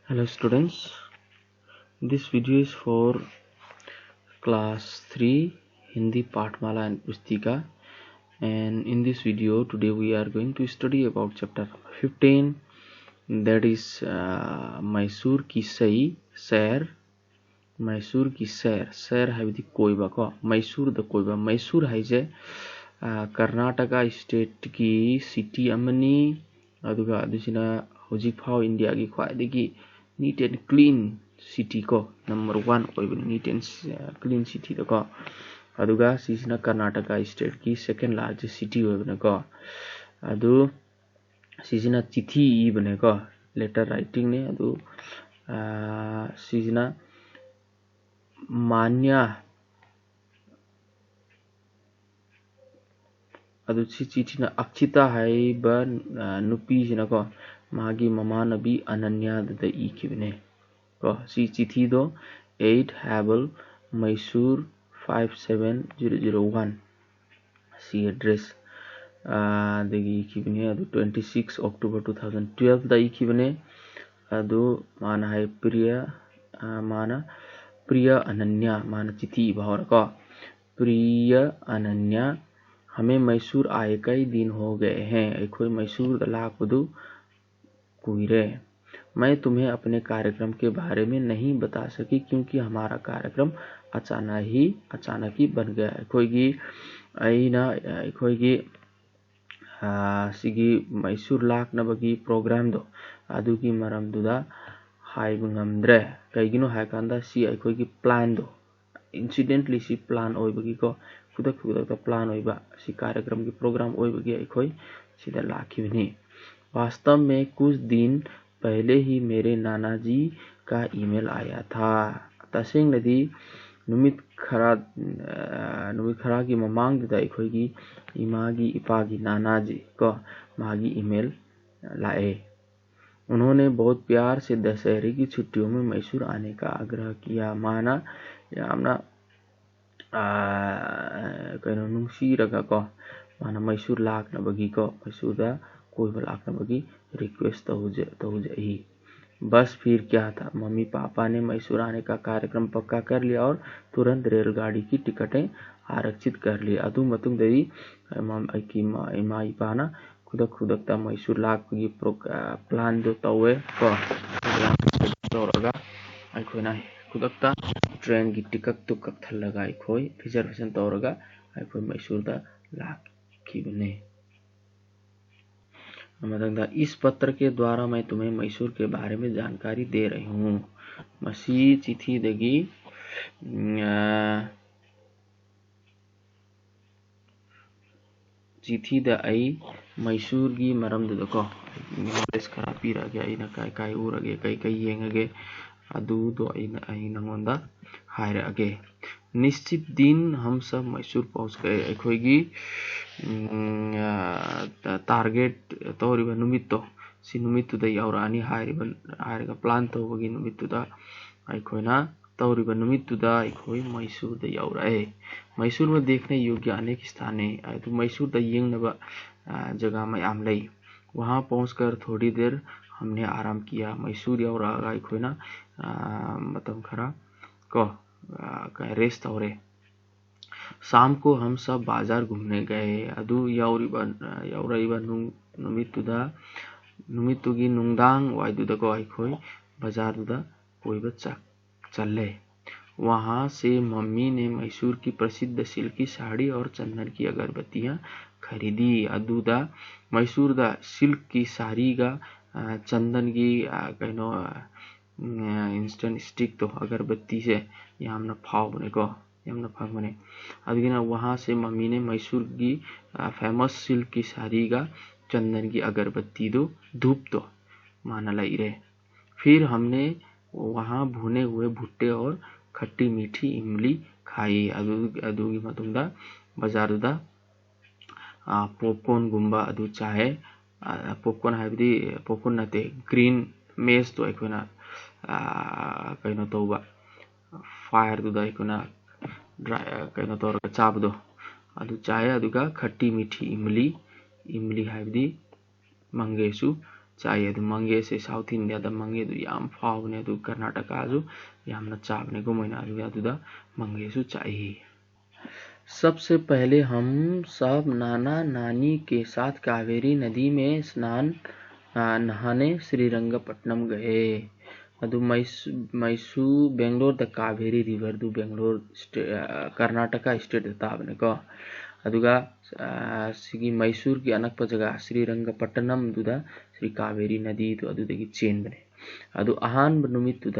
Hello students, this video is for class 3 Hindi Pathmala and Pustika, and in this video today we are going to study about chapter 15, that is Mysore ki Sair. Mysore ki Sair haibdi koiba ko Mysore da koiba. Mysore haije Karnataka state ki city amani aduga adusina hojik phau India ki khwaidagi neat and clean city ko number 1 oibani neat and clean city da ko aduga sisina Karnataka state ki second largest city oibani ko adu sisina chithi ibane ko letter writing ne adu sisina manya adu chithi na Akshita haiba nupi sina ko magi mamanabi Ananya da ikibne ko si chithi do 8 Habel Mysore 57001 si address dagi ikibne adu 26 October 2012 da ikibne adu mana hai Priya Ananya mana चिठी भावर का प्रिय अनन्या हमें मैसूर आए कई दिन हो गए हैं अखोई मैसूर लाकदू कुइरे मैं तुम्हें अपने कार्यक्रम के बारे में नहीं बता सकी क्योंकि हमारा कार्यक्रम अचानक ही बन गया अखोई सिगी मैसूर लाकनबगी प्रोग्राम दो अदुगी मरमदुदा हाइबा ngamdre kaigino haikanda si akhoi plan do incidentally si plan oibagi ko kudak ta plan oiba si कार्यक्रम की प्रोग्राम ओइबगी अखोई सीधा लाखिबनी। वास्तव में कुछ दिन पहले ही मेरे नाना जी का ईमेल आया था। तसेंगनदी नुमित खरा की ममांग दा अखोई इमागी इपागी नाना जी को मागी ईमेल लाए। उन्होंने बहुत प्यार से दशहरे की छुट्टियों में मैसूर आने का आग्रह किया। माना यामना कहीं नुंसी रगा को माना मैसूर लाकनबगी को मैसूर दा कोई लाकनबगी रिक्वेस्ट तो जाही। बस फिर क्या था, मम्मी पापा ने मैसूर आने का कार्यक्रम पक्का कर लिया और तुरंत रेलगाड़ी की टिकटें आरक्षित कर ली। अदु मतुंग दरी इमा इपाना खुदकता मैसूर लाकगी प्लान दो तवे को तौरगा अखोना खुदकता ट्रेन की टिकट तो कक्थलगा अखोई रिजर्वेशन तौरगा अखोई मैसूर दा लाखिबने। इस पत्र के द्वारा मैं तुम्हें मैसूर के बारे में जानकारी दे रही हूँ। मसी चिठी दगी चिठी द आई मैसूर की मरमदको नॉलेज खरा पीरगे अना काय उरगे कई येंगे अदुदो नंगोंदा हायरगे। निश्चित दिन हम सब मैसूर पहुंच गए। अखोगी टारगेट तौरिबा नुमित्तो si numittuda yaurani hairiga plan tawbagi numittuda अखोना तौरिबा नुमित्तुदा अखोई मैसूर दा याउराए। मैसूर में देखने योग्य अनेक स्थान है। तो मैसूर दा येंगनबा जगह मयाम लई। वहां पहुंचकर थोड़ी देर हमने आराम किया। मैसूर याउरागा अखोना मतम खरा को रेस्ट तौरे। शाम को हम सब बाजार घूमने गए। अदु याउराइबा नुमित्तुगी नुंगदांग वाइदुदा को अखोई बाजार दुदा कोइबा चले। वहां से मम्मी ने मैसूर की प्रसिद्ध सिल्की साड़ी और चंदन की अगरबत्तियां खरीदी। अदुदा मैसूर दा सिल्क की साड़ी का चंदन की कनो इंस्टेंट स्टिक तो अगरबत्ती से यामना फाव बने को यामना फाव बने। अदगिना वहां से मम्मी ने मैसूर की फेमस सिल्क की साड़ी का चंदन की अगरबत्ती दो धूप तो माना लाई रे। फिर हमने वहां भुने हुए भुट्टे और खट्टी मीठी इमली खाई। अदुगी मतुंदा बाजारुदा पॉपकॉर्न गुम्बा अदु चाहे पॉपकॉर्न हाइबदी पॉपकॉर्न नते ग्रीन मेज तो अखोना कइनो तौबा फायर दुदा अखोना कइनो तौरगा चाबदो अदु चाहे अदुगा खट्टी मीठी इमली हाइबदी मंगेसु ꯆꯥꯏ ꯑꯗꯨ ꯃꯪꯒꯦꯁꯦ ꯁꯥꯎꯠ ꯏꯟꯗꯤꯌꯥꯗ ꯃꯪꯒꯦꯗꯨ ꯌꯥꯝ ꯐꯥꯎꯕꯅꯦ ꯑꯗꯨ ꯀꯔꯅꯥꯇꯀꯥꯁꯨ ꯌꯥꯝꯅ ꯆꯥꯕꯅꯦꯀꯣ ꯃꯣꯏꯅ ꯑꯗꯨꯗ मंगेशु चाहिए। सबसे पहले हम सब नाना नानी के साथ कावेरी नदी में नहाने श्रीरंगपट्टनम गए। ಅದು ಮೈಸೂರು ಬೆಂಗಳೂರು ದ ಕಾವೇರಿ ರಿವರ್ದು ಬೆಂಗಳೂರು ಕರ್ನಾಟಕ ಸ್ಟೇಟ್ ತಾಬನೆಕೋ ಅದುಗ ಸಿಗಿ ಮೈಸೂರಿಗೆ ಅನಕ್ಪ ಜಗ ಶ್ರೀರಂಗಪಟ್ಟಣಂ ದುದ ಶ್ರೀ ಕಾವೇರಿ ನದಿ ಇದು ಅದುದಗಿ ಚೇನ್ಬನೆ ಅದು ಅಹಾನ್ಬ ನುಮಿತ್ತುದ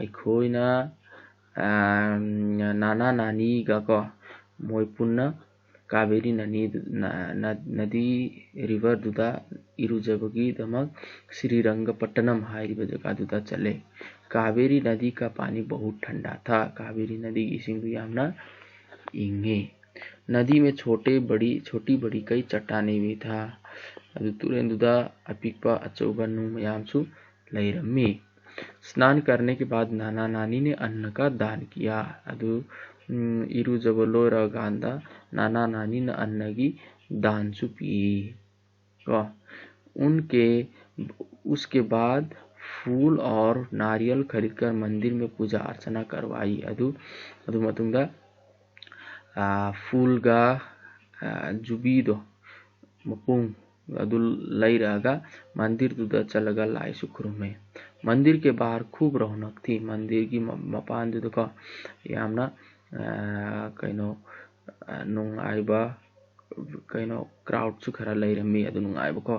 ಐಖೋಯ್ನ नाना नानी को मोय पुन्ना कावेरी नदी रिवर दुदा इरुजबगी दमक श्रीरंगपट्टनम हाइरिब जगह दुदा चले। कावेरी नदी का पानी बहुत ठंडा था। कावेरी नदी की सिंधु यामना इंगे नदी में छोटी बड़ी कई चट्टानें भी था। अदु तुरेंदुदा अपिकपा अचौबा नु मयामसु लैरम्मी। स्नान करने के बाद नाना नानी ने अन्न का दान किया। अदु इरुजबलो रगांदा नाना नानी ने अन्न की दान चुपी। उसके बाद फूल और नारियल खरीदकर मंदिर में पूजा अर्चना करवाई। अदु मतुंगा फूलगा जुबीदो मपुंग अदु लैरागा मंदिर दुदा चलगा लाई सुखरुमे। मंदिर के बाहर खूब रौनक थी। मंदिर की मपान दुदको यामना कइनो नुंगाइबा कइनो क्राउड सु खरा लैरम्मी अदु नुंगाइबा को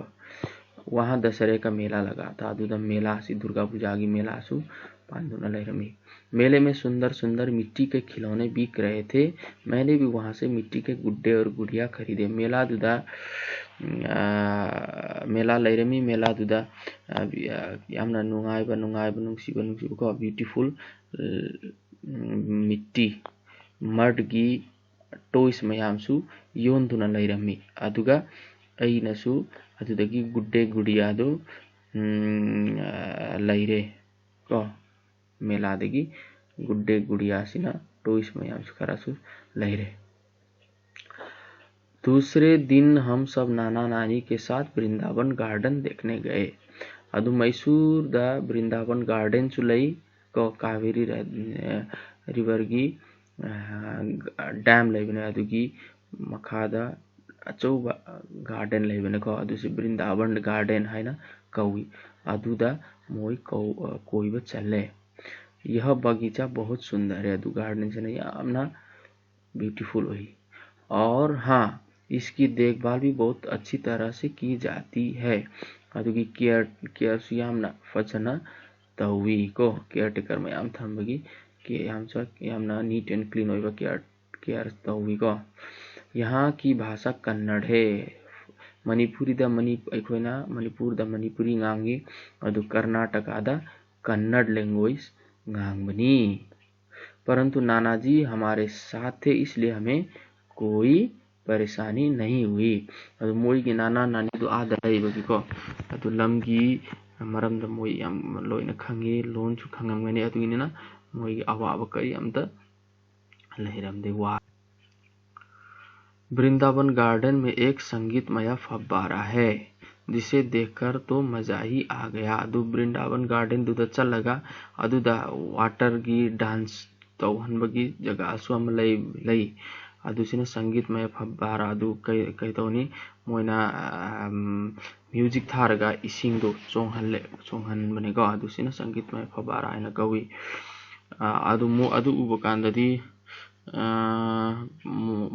वहाँ दशहरे का मेला लगा था। अदुदा मेला सी दुर्गा पूजा की मेला सु पांदुना लैरम्मी। मेले में सुंदर सुंदर मिट्टी के खिलौने बिक रहे थे। मैंने भी वहाँ से मिट्टी के गुड्डे और गुड़िया खरीदे। मेला लैरम्मी मेला दुदा यामना नुंगाइबा नुंगसिबा को ब्यूटीफुल मिट्टी मडगी टॉयस मयामसु योंदुना लैरम्मी। अदुगा अइनसु अदुदगी गुड्डे गुड़ियादो लैरे को मेलादगी गुड्डे गुड़ियासिना टॉयस मयामसु खरासु लैरे। दूसरे दिन हम सब नाना नानी के साथ वृंदावन गार्डन देखने गए। अदु मैसूर द वृंदावन गार्डन चुलई को कावेरी रिवर की डैम लैबने अदुगी मखादा अचौबा गार्डन लैबने को अदुसे वृंदावन गार्डन है ना कौई अदुदा मोई कोईबा चले। यह बगीचा बहुत सुंदर है। अदु गार्डन से नहीं आमना ब्यूटीफुल हुई और हाँ इसकी देखभाल भी बहुत अच्छी तरह से की जाती है। अदुगी केयर सुयामना फचना तवी को केयर टेकर में आम थंबगी के यामना नीट एंड क्लीन होइबा केयर तवी को। यहाँ की भाषा कन्नड़ है। मणिपुर द मणिपुरी ngangi अदु कर्नाटका द कन्नड़ लैंग्वेज ngangbनी। परंतु नानाजी हमारे साथ थे इसलिए हमें कोई परेशानी नहीं हुई। अदु मोई की नाना नानी दो आदा लैबगी को अदु लमगी मरमद मोई याम लोइना खंगी लोनसु खंगमगनी अदुगिना मोई अवाब कई अमदा लैरमदे वा। वृंदावन गार्डन में एक संगीतमय फव्वारा है जिसे देखकर तो मजा ही आ गया। अदु वृंदावन गार्डन दुदा चल लगा अदुदा वाटर की डांस तो हनबगी जगह सुम लई अदुसिना संगीतमय फव्वारा अदु कइतौनी मोइना म्यूजिक थारगा इसिंगदो चोंहन बनेको अदुसिना संगीतमय फव्वारा आइना कवी। अदु उबकांददी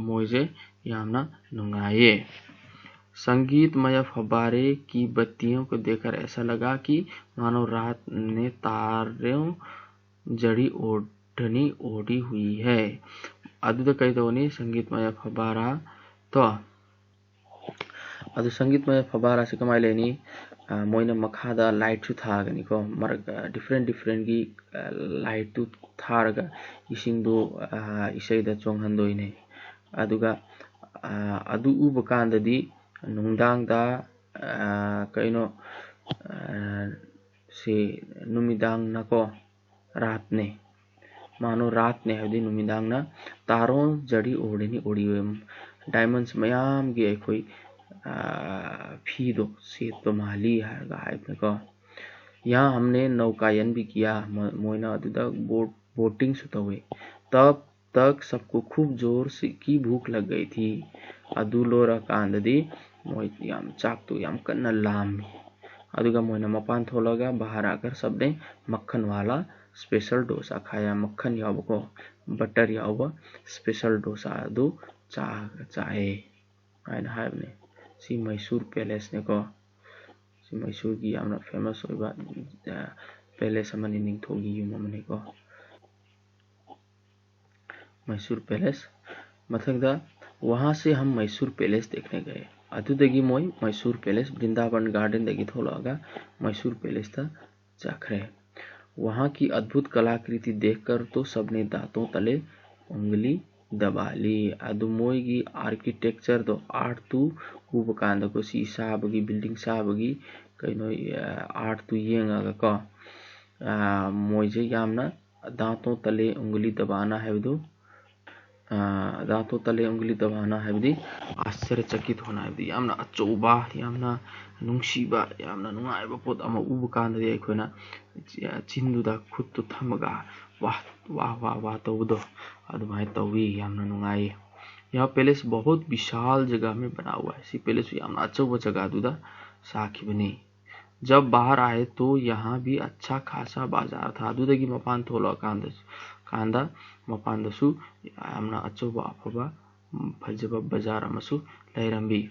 मोइजे यामना नुंगाये। संगीतमय फव्वारे की बत्तियों को देखकर ऐसा लगा कि मानो रात ने तारों जड़ी ओढ़नी ओढ़ी हुई है। अदुद कइतौनी संगीतमय फव्वारा तो अदु संगीतमय फव्वारा से कमाइलेनी मोइना मखादा लाइट सु थागनी को मरग डिफरेंट की लाइट तु थारगा इसिंगदो इसैदा चोंहनदोइने। अदुगा अदु उबकांददी नुंगदांगदा कइनो से नुमिदांग नको रातने मानो रातने हदी नुमिदांग ना तारों जड़ी ओढ़नी ओढ़ी हुई डायमंड्स मयाम गी अखोई फीदो सेत माली है यहाँ हमने नौकायन भी किया मोइना अदुदा बोटिंग सुतवे तब तक सबको खूब जोर से की भूख लग गई थी अदु लोरा कांददी मोइ याम चाकतो याम कन्ना लामी अदुगा मोइना मपान थोलगा बाहर आकर सबने मक्खन वाला स्पेशल डोसा खाया मक्खन यावको बटर याव स्पेशल डोसा अदु चाहे आइन हायने सी मैसूर पैलेस ने को सी मैसूर की यामना फेमस होइबा पैलेस अमनि निंगथोगी युममने को मैसूर पैलेस मथंगदा वहां से हम मैसूर पैलेस देखने गए अदुदगी मोई मैसूर पैलेस वृंदावन गार्डन दगी थोलगा मैसूर पैलेस था जाखरे वहां की अद्भुत कलाकृति देखकर तो सबने दांतों तले उंगली दबा ली अदुमोई की आर्किटेक्चर तो आर्ट तू खूब कांदको सीसा बगी बिल्डिंग सा बगी कइनो आर्ट तू येंगा का मोइजे यामना दांतों तले उंगली दबाना है दांतों तले उंगली दबाना है आश्चर्यचकित होना है यामना अचौबा यामना नुंगसीबा यामना नुंगाइबा पोत अमा उब कांददि अखोइना चिंदुदा खुद थमगा वाह वाह वाह वाह तौदो अदुमाय तौवी यामना नुंगाई यह पैलेस बहुत विशाल जगह में बना हुआ है सी पैलेस यामना अचौबा जगह दुदा साखी बनी जब बाहर आए तो यहाँ भी अच्छा खासा बाजार था दुदगी मपान थोलो कांदा मपान दसु यामना अचौबा अफबा फजबा बाजार अमसु लैरंबी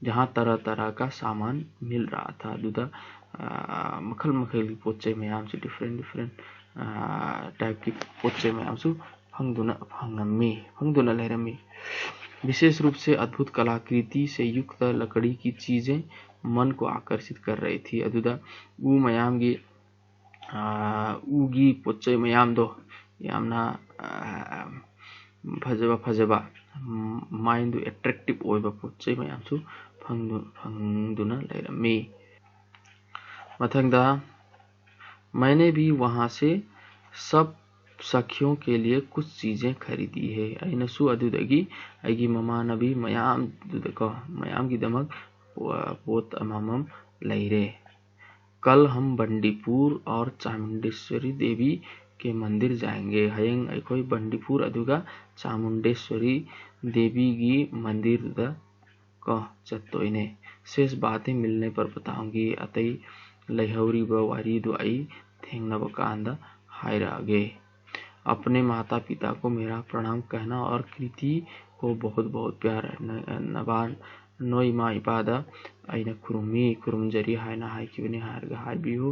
जहाँ तरह तरह का सामान मिल रहा था दुदा मखल मखल की पोचे में आमसु डिफरेंट टाइप की पोचे में आमसु फंगदुना लैरंबी विशेष रूप से अद्भुत कलाकृति से युक्त लकड़ी की चीजें मन को आकर्षित कर रही थी अदुदा ऊ मयाम की ऊगी पोचे मयाम दो यामना फजबा माइंड एट्रैक्टिव ओइबा पोचे मयामसु फंगदुना लैरम्मी मथंगदा मैंने भी वहां से सब सखियों के लिए कुछ चीजें खरीदी है अइनसु अदुदगी अगी ममा नबी मयाम दुदको मयाम की दमक पोत अमामम लैरे कल हम बंडीपुर और चामुंडेश्वरी देवी के मंदिर जाएंगे हयंग अखोई बंडीपुर अदुगा चामुंडेश्वरी देवी की मंदिर द कह चत्तोइने शेष बातें मिलने पर बताऊंगी अतई लहौरी वारी दुआई थेंगनब कांदा हायरागे अपने माता पिता को मेरा प्रणाम कहना और कृति को बहुत बहुत प्यार नबान नोई मा इपादा अइना खुरुमी खुरुमजरी हायना हायकिबने हायरगा हायबिहो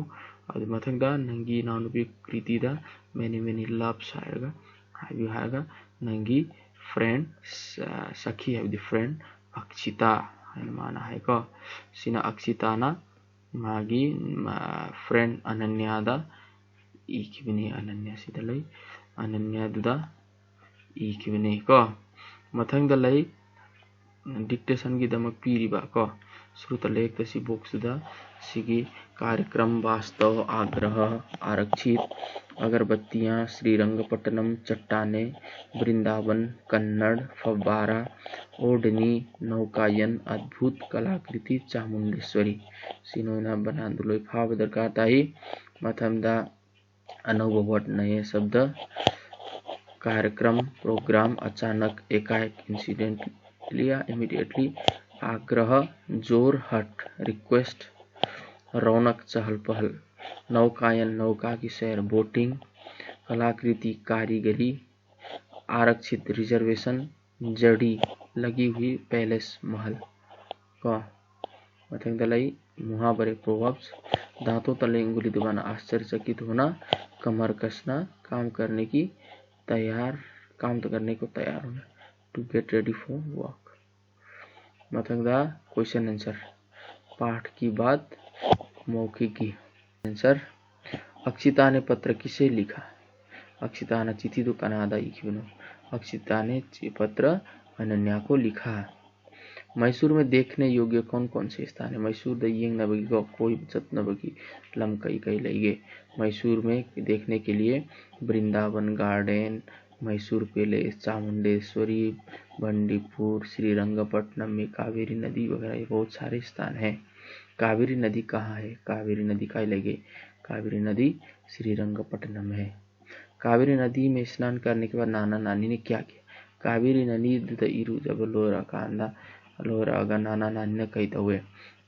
अद मथंगदा नंगी नानुबी कृतिदा मेनी लव्स हायरगा हायबि हायरगा नंगी फ्रेंड सखी है फ्रेंड अक्षिता हायना माना हायको सिना अक्षिताना मागी फ्रेंड अनन्यादा इकिबने अनन्या सिदलै अनन्या दुदा इकिबने को मथंगदलै डिक्टेशन की दमक पीरिबा को श्रुतलेख तसी बोक्सुदा सिगी कार्यक्रम वास्तव आग्रह आरक्षित अगरबत्तियां श्रीरंगपट्टनम चट्टाने वृंदावन कन्नड़ फव्वारा ओडनी नौकायन अद्भुत कलाकृति चामुंडेश्वरी सिनोना बनांदुलोय फावदर काताई मथमदा अनौबवट नए शब्द कार्यक्रम प्रोग्राम अचानक एकाएक इंसिडेंट लिया इमीडिएटली आग्रह जोर हट रिक्वेस्ट रौनक चहल पहल नौकायन नौका की सैर बोटिंग कलाकृति कारीगरी आरक्षित रिजर्वेशन जड़ी लगी हुई पैलेस महल का मथंगदलाई मुहावरे प्रोवर्ब्स दांतों तले उंगली दबाना आश्चर्यचकित होना कमर कसना काम करने को तैयार होना to get ready for work मथंगदा क्वेश्चन आंसर पाठ की बात मौखिक की आंसर अक्षिता ने पत्र किसे लिखा अक्षिता ने चिट्ठी तो कनाडा इखिबनो अक्षिता ने पत्र अनन्या को लिखा मैसूर में देखने योग्य कौन कौन से स्थान है मैसूर दयंग नबगी को कोई बचत नबगी लम कई लगे मैसूर में देखने के लिए वृंदावन गार्डन मैसूर पैलेस, चामुंडेश्वरी, बंडीपुर, श्रीरंगपट्टनम में कावेरी नदी वगैरह, ये बहुत सारे स्थान हैं। कावेरी नदी कहाँ है? कावेरी नदी का लगे कावेरी नदी श्रीरंगपट्टनम है। कावेरी नदी में स्नान करने के बाद नाना नानी ने क्या किया? कावेरी नदी इरु जब लोरा कांदा लोरा अगर नाना नानी ने कहते हुए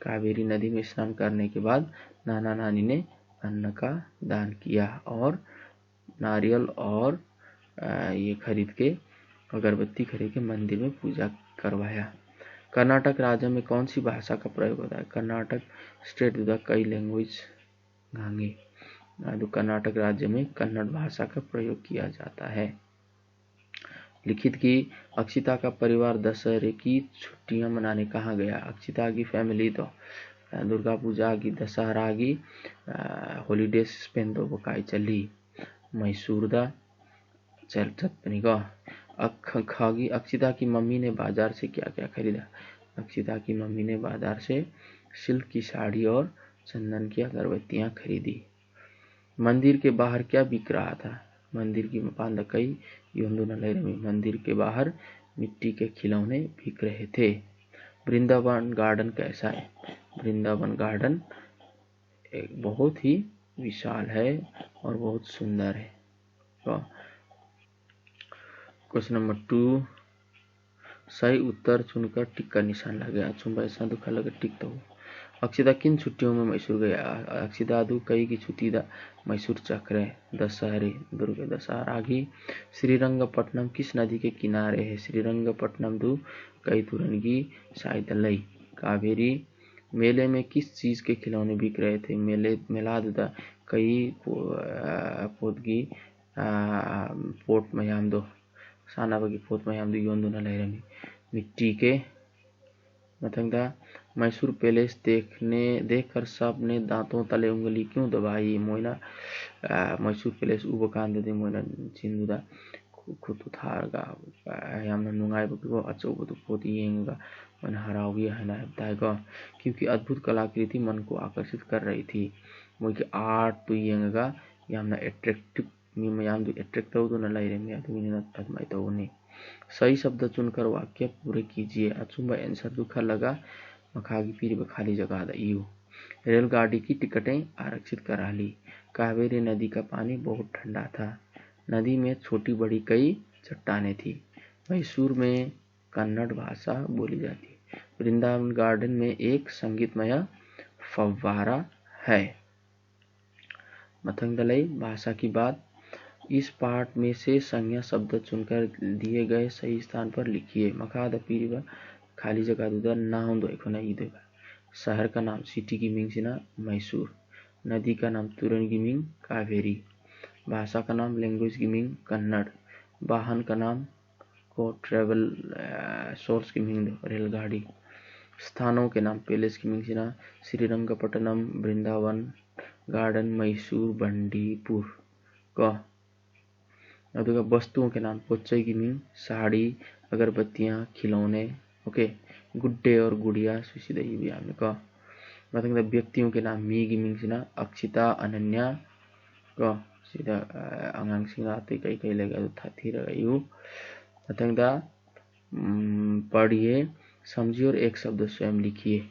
कावेरी नदी में स्नान करने के बाद नाना नानी ने अन्न का दान किया और नारियल और ये खरीद के अगरबत्ती खरीद के मंदिर में पूजा करवाया। कर्नाटक राज्य में कौन सी भाषा का प्रयोग होता है? कर्नाटक स्टेट द कई लैंग्वेज गांगे। कर्नाटक राज्य में कन्नड़ भाषा का प्रयोग किया जाता है। लिखित की अक्षिता का परिवार दशहरे की छुट्टियां मनाने कहाँ गया? अक्षिता की फैमिली तो दुर्गा पूजा की दशहरा की हॉलीडेज स्पेन तो बकाई चली मैसूर दा चलनी का। खागी अक्षिता की मम्मी ने बाजार से क्या क्या खरीदा? अक्षिता की मम्मी ने बाजार से सिल्क की साड़ी और चंदन की अगरबत्तियां खरीदी। मंदिर के बाहर क्या बिक रहा था? मंदिर की पांदकई मंदिर के बाहर मिट्टी के खिलौने बिक रहे थे। वृंदावन गार्डन कैसा है? वृंदावन गार्डन एक बहुत ही विशाल है और बहुत सुंदर है। क्वेश्चन नंबर 2, सही उत्तर चुनकर टिक का निशान लगे। अचुंबा ऐसा दुखा लगे टिक तो। अक्षिता किन छुट्टियों में मैसूर गया? अक्षिता दु कई की छुट्टी दा मैसूर चक्र दशहरे दुर्गा दशहरा की। श्रीरंगपट्टनम किस नदी के किनारे है? श्रीरंगपट्टनम दु कई तुरंगी साइदलई कावेरी। मेले में किस चीज के खिलौने बिक रहे थे? मेला दुदा कई पोतगी पोट मयाम दो साना बगी पोत मयाम दो योन दुना लहरमी मिट्टी के। मतंगा मैसूर पैलेस देखकर सब ने दांतों तले उंगली क्यों दबाई? मोइना मैसूर पैलेस उबकान दे मोइना चिंदुदा खुतुथारगा यामना नुंगाइबको अचौबदु पोत येंगा मन हराउगी हना बताएगा क्योंकि अद्भुत कलाकृति मन को आकर्षित कर रही थी। मोइके आर्ट तो येंगा यामना एट्रैक्टिव मयाम दु एट्रैक्टिव तो न लाइरे में तो इन्हें अदमाई तो उन्हें। सही शब्द चुनकर वाक्य पूरे कीजिए। अचुंबा आंसर दुखा लगा मखागी पीर खाली जगह दयू। रेलगाड़ी की टिकटें आरक्षित करा ली। कावेरी नदी का पानी बहुत ठंडा था। नदी में छोटी बड़ी कई चट्टानें थी। मैसूर में कन्नड़ भाषा बोली जाती है। वृंदावन गार्डन में एक संगीतमय फव्वारा है। मथंगदलई भाषा की बात। इस पाठ में से संज्ञा शब्द चुनकर दिए गए सही स्थान पर लिखिए। मखाद पीरिबा खाली जगह दुदा ना होंदो एखोना इदेगा। शहर का नाम सिटी की मींग सिना मैसूर। नदी का नाम तुरन की मींग कावेरी। भाषा का नाम लैंग्वेज की मींग कन्नड़। वाहन का नाम को ट्रेवल सोर्स की मींग दो रेलगाड़ी। स्थानों के नाम पैलेस की मींग सिना श्रीरंगपट्टनम, वृंदावन गार्डन, मैसूर, बंडीपुर। क वस्तुओं के नाम पोच्चई की मींग साड़ी, अगरबत्तियां, खिलौने। ओके, गुड्डे और गुड़िया सुशीदई भी आने का। मतलब व्यक्तियों के नाम मी की मींग सिना अक्षिता, अनन्या का सीधा अंगांग सिंह आते कई कई लगा तो था थी रही। मतलब पढ़िए, समझिए और एक शब्द स्वयं लिखिए।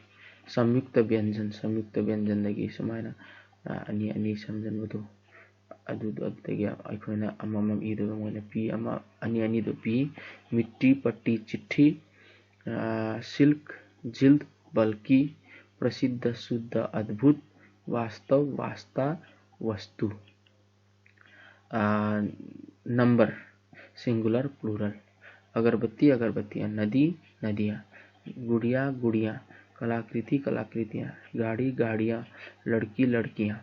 संयुक्त व्यंजन लगी समायना अनि अनि समझन वो अमम ईद पी अनि अनि दो पी मिट्टी, पट्टी, चिट्ठी, सिल्क, जिल्द, बल्कि, प्रसिद्ध, शुद्ध, अद्भुत, वास्तव, वास्ता, वस्तु। Number singular plural. अगरबत्ती, अगरबत्तियां, नदी, नदियां, गुड़िया, गुड़ियां, कलाकृति, कलाकृतियां, गाड़ी, गाड़ियां, लड़की, लड़कियां,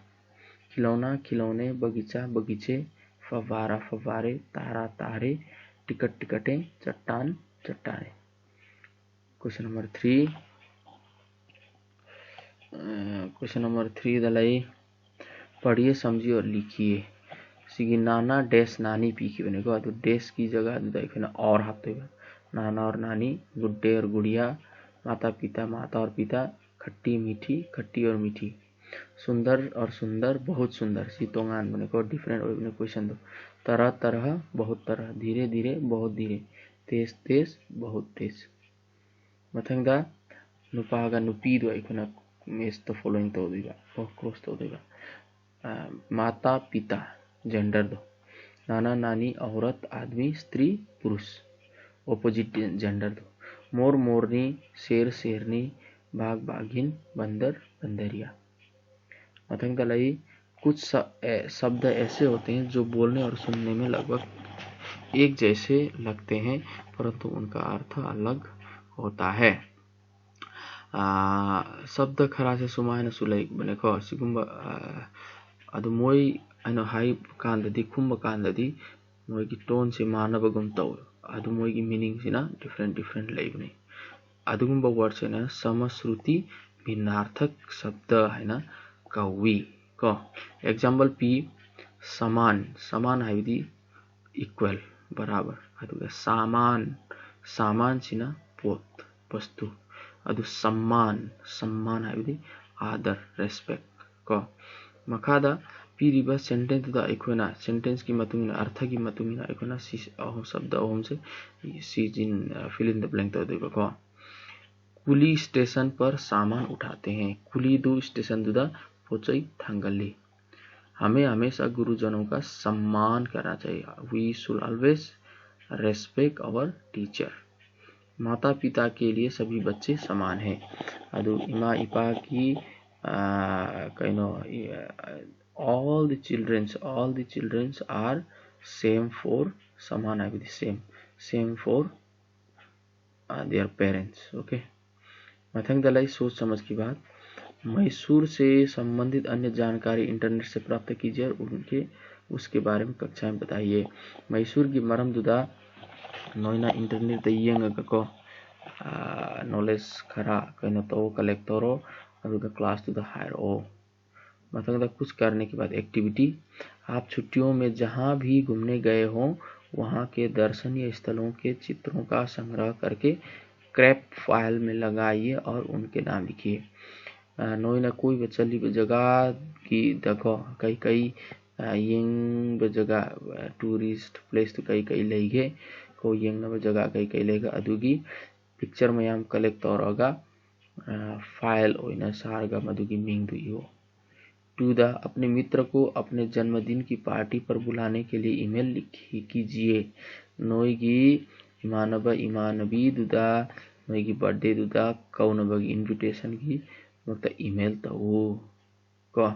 खिलौना, खिलौने, बगीचा, बगीचे, फव्वारा, फव्वारे, तारा, तारे, टिकट, टिकटें, चट्टान, चट्टाने। क्वेश्चन नंबर 3 दलाई पढ़िए, समझिए और लिखिए। सिगी नाना डैश नानी पी की बने को डैश की जगह देखना और हाथ नाना और नानी, गुड्डे और गुड़िया, माता पिता, माता और पिता, खट्टी मीठी, खट्टी और मीठी। सुंदर और सुंदर बहुत सुंदर सी तोंगान भनेको डिफरेंट ओइबने क्वेश्चन दो तरह तरह बहुत तरह धीरे धीरे बहुत धीरे तेज तेज बहुत तेज मथंगदा नुपागा नुपीदो अइखोना मेस द फॉलोइंग तौदिबा क्लोज तौदिबा माता पिता जेंडर दो नाना नानी औरत आदमी स्त्री पुरुष ऑपोजिट जेंडर दो मोर मोरनी शेर शेरनी बाघ बाघिन बंदर बंदरिया मथंगदलाई कुछ शब्द ऐसे होते हैं जो बोलने और सुनने में लगभग एक जैसे लगते हैं परंतु उनका अर्थ अलग होता है शब्द खरा से सुमायन सुलै भनेको सिगुम्बा अदु मोई अनो हाई कांददी खुम्ब कांददी मोई की टोन से मानबगुम तौ अदु मोई की मीनिंग सिना डिफरेंट लैबने अदुगुम्बा वर्ड से समश्रुति भिन्नार्थक शब्द हैन कौवी को एग्जाम्पल पी समान समान हाइदी इक्वल बराबर अदुगा सामान सामान सिना पोत वस्तु अदु सम्मान सम्मान हाइदी आदर रेस्पेक्ट को मखादा पीरिबा सेंटेंस दा अइखोना सेंटेंस की मतुंगिना अर्थ की मतुंगिना अइखोना सी अहम शब्द अहम से सी जिन फिल इन द ब्लैंक तो देबा को कुली स्टेशन पर सामान उठाते हैं कुली दो स्टेशन दुदा पोचई थांगली हमें हमेशा गुरुजनों का सम्मान करना चाहिए we should always respect our teacher माता पिता के लिए सभी बच्चे समान हैं अदु इमा इपा की all the children are same for समान है with same for their parents okay मथंग दलाई सोच समझ की बात मैसूर से संबंधित अन्य जानकारी इंटरनेट से प्राप्त कीजिए और उसके बारे में कक्षा में बताइए मैसूर की मरम दुदा नोइना इंटरनेट यंग को नॉलेज खरा कइनो तो कलेक्टरो अदुगा क्लास टू द हायर ओ मतलब कुछ करने के बाद एक्टिविटी आप छुट्टियों में जहां भी घूमने गए हों वहां के दर्शनीय स्थलों के चित्रों का संग्रह करके क्रैप फाइल में लगाइए और उनके नाम लिखिए नोई ना कोई बचली जगह की देखो कई यंग जगह टूरिस्ट प्लेस तो कई लेगे को यंग ना जगह कई लेगा अदुगी पिक्चर में हम कलेक्ट तौरगा फाइल ओइना सारगा मधुगी मिंग दुइयो टू द अपने मित्र को अपने जन्मदिन की पार्टी पर बुलाने के लिए ईमेल कीजिए नोईगी इमानबा इमानबी दुदा नोईगी बर्थडे दुदा कौनबगी इन्विटेशन की मतलब ईमेल तऊ को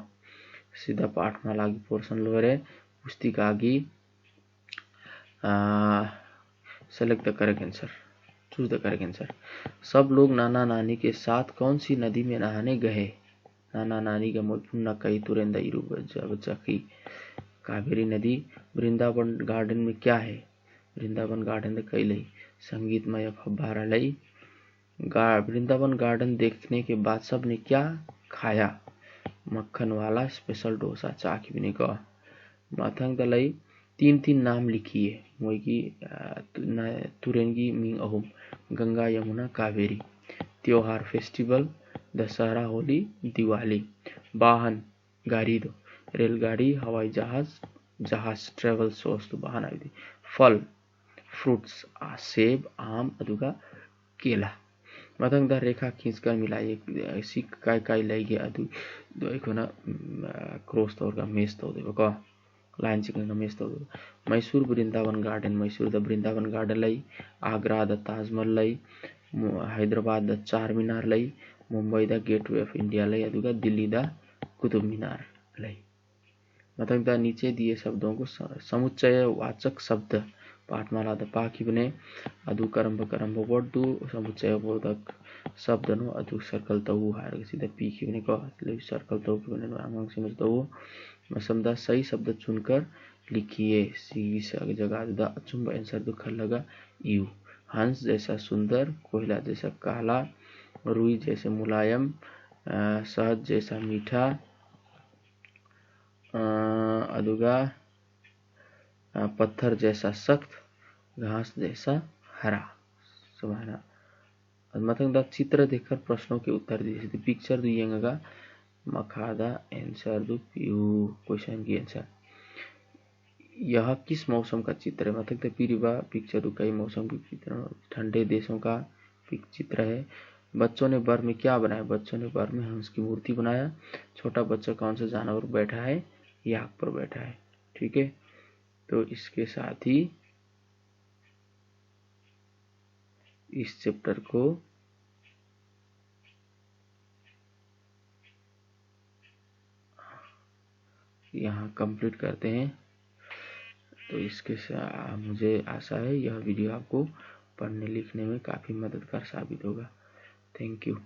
सीधा पाठमाला की पोर्शन लोरे पुस्तिकागी select the correct answer choose the correct answer सब लोग नाना नानी के साथ कौन सी नदी में नहाने गए नाना नानी का मोलपुन्ना कई तुरेंदा इरु बच्चा की कावेरी नदी वृंदावन गार्डन में क्या है वृंदावन गार्डन में कई लई संगीतमय फब्बारा लई वृंदावन गार्डन देखने के बाद सब ने क्या खाया मक्खन वाला स्पेशल डोसा चाखी बिने को माथंग दलाई तीन नाम लिखिए मोई तुरेंगी मिंग अहुम गंगा यमुना कावेरी त्योहार फेस्टिवल दशहरा होली दिवाली वाहन गाड़ी दो रेलगाड़ी हवाई जहाज ट्रेवल सोर्स तो वाहन आई फल फ्रूट्स सेब आम अदुगा केला मथंग द रेखा खींचकर मिलाइए ऐसी काय लाइगे अदु दोइखोना क्रॉस तौर का मेस तो देबो को लाइन चिकन मेस तो Mysore Vrindavan garden Mysore the Vrindavan garden lie Agra the Taj Mahal lie Hyderabad the चार मीनार लाई Mumbai the gateway of India lie अदुगा Delhi the Qutub Minar लाई मतलब द नीचे दिए शब्दों को समुच्चय वाचक शब्द पाठमाला द पाखी बने अदु करंब वर्ड दु समुच्चय बोधक शब्द नो अदु सर्कल तऊ हार सीधा पीखी बने को ले सर्कल तऊ के बने आंगंग समझ दो मसमदा सही शब्द चुनकर लिखिए सी जगह द अचुंब आंसर दुख लगा यू हंस जैसा सुंदर कोयला जैसा काला रुई जैसे मुलायम शहद जैसा मीठा अदुगा पत्थर जैसा सख्त घास जैसा हरा सुभाना मतलब चित्र देखकर प्रश्नों के उत्तर दीजिए पिक्चर दिएगा मखादा आंसर दो पीयू क्वेश्चन की आंसर। यह किस मौसम का चित्र है? मतलब पीरिबा पिक्चर कई मौसम की चित्र, ठंडे देशों का चित्र है। बच्चों ने बर में क्या बनाया? बच्चों ने बर में हंस की मूर्ति बनाया। छोटा बच्चा कौन सा जानवर बैठा है? याक पर बैठा है। ठीक है, तो इसके साथ ही इस चैप्टर को यहाँ कंप्लीट करते हैं। तो इसके साथ मुझे आशा है यह वीडियो आपको पढ़ने लिखने में काफ़ी मददगार साबित होगा। Thank you.